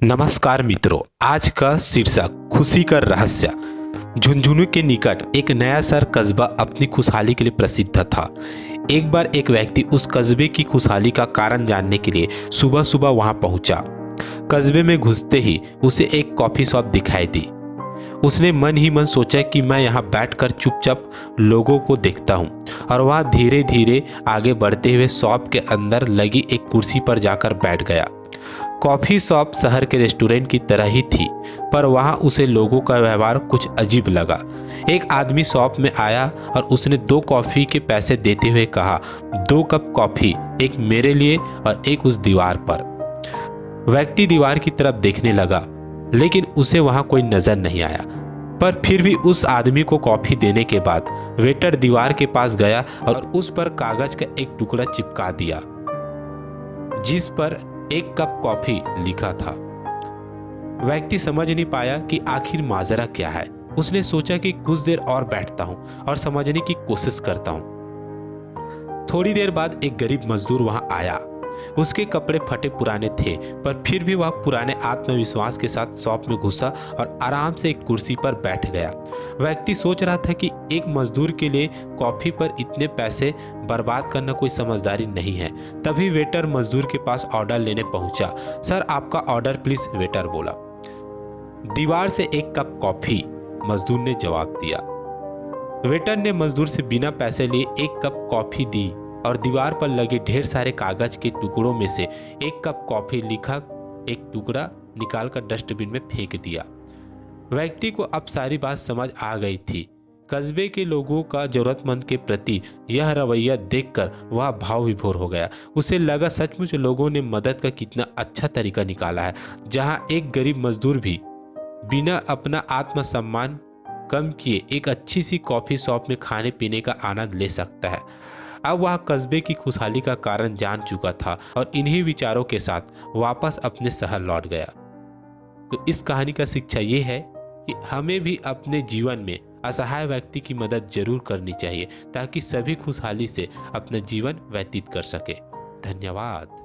नमस्कार मित्रों, आज का शीर्षक खुशी का रहस्य। झुंझुनू के निकट एक नया शहर कस्बा अपनी खुशहाली के लिए प्रसिद्ध था। एक बार एक व्यक्ति उस कस्बे की खुशहाली का कारण जानने के लिए सुबह सुबह वहां पहुंचा। कस्बे में घुसते ही उसे एक कॉफी शॉप दिखाई दी। उसने मन ही मन सोचा कि मैं यहाँ बैठकर चुपचाप लोगों को देखता हूँ, और वह धीरे धीरे आगे बढ़ते हुए शॉप के अंदर लगी एक कुर्सी पर जाकर बैठ गया। कॉफ़ी शॉप शहर के रेस्टोरेंट की तरह ही थी, पर वहाँ उसे लोगों का व्यवहार कुछ अजीब लगा। एक आदमी शॉप में आया और उसने 2 कॉफ़ी के पैसे देते हुए कहा, 2 कप कॉफ़ी, एक मेरे लिए और एक उस दीवार पर। व्यक्ति दीवार की तरफ देखने लगा, लेकिन उसे वहाँ कोई नजर नहीं आया। पर फिर भी उस आदमी को कॉफ़ी देने के बाद वेटर दीवार के पास गया और उस पर कागज का एक टुकड़ा चिपका दिया, जिस पर 1 कप कॉफी लिखा था। व्यक्ति समझ नहीं पाया कि आखिर माजरा क्या है। उसने सोचा कि कुछ देर और बैठता हूं और समझने की कोशिश करता हूं। थोड़ी देर बाद एक गरीब मजदूर वहां आया। उसके कपड़े फटे पुराने थे, पर फिर भी वह पुराने आत्मविश्वास के साथ शॉप में घुसा और आराम से एक कुर्सी पर बैठ गया। व्यक्ति सोच रहा था कि एक मजदूर के लिए कॉफी पर इतने पैसे बर्बाद करना कोई समझदारी नहीं है। तभी वेटर मजदूर के पास ऑर्डर लेने पहुंचा। सर, आपका ऑर्डर प्लीज, वेटर बोला। दीवार से 1 कप कॉफी, मजदूर ने जवाब दिया। वेटर ने मजदूर से बिना पैसे लिए 1 कप कॉफी दी और दीवार पर लगे ढेर सारे कागज के टुकड़ों में से 1 कप कॉफी लिखा एक टुकड़ा निकालकर डस्टबिन में फेंक दिया। व्यक्ति को अब सारी बात समझ आ गई थी। कस्बे के लोगों का जरूरतमंद के प्रति यह रवैया देखकर वह भाव विभोर हो गया। उसे लगा सचमुच लोगों ने मदद का कितना अच्छा तरीका निकाला है, जहां एक गरीब मजदूर भी बिना अपना आत्मसम्मान कम किए एक अच्छी सी कॉफी शॉप में खाने पीने का आनंद ले सकता है। अब वह कस्बे की खुशहाली का कारण जान चुका था और इन्हीं विचारों के साथ वापस अपने शहर लौट गया। तो इस कहानी का शिक्षा ये है कि हमें भी अपने जीवन में असहाय व्यक्ति की मदद जरूर करनी चाहिए, ताकि सभी खुशहाली से अपना जीवन व्यतीत कर सके। धन्यवाद।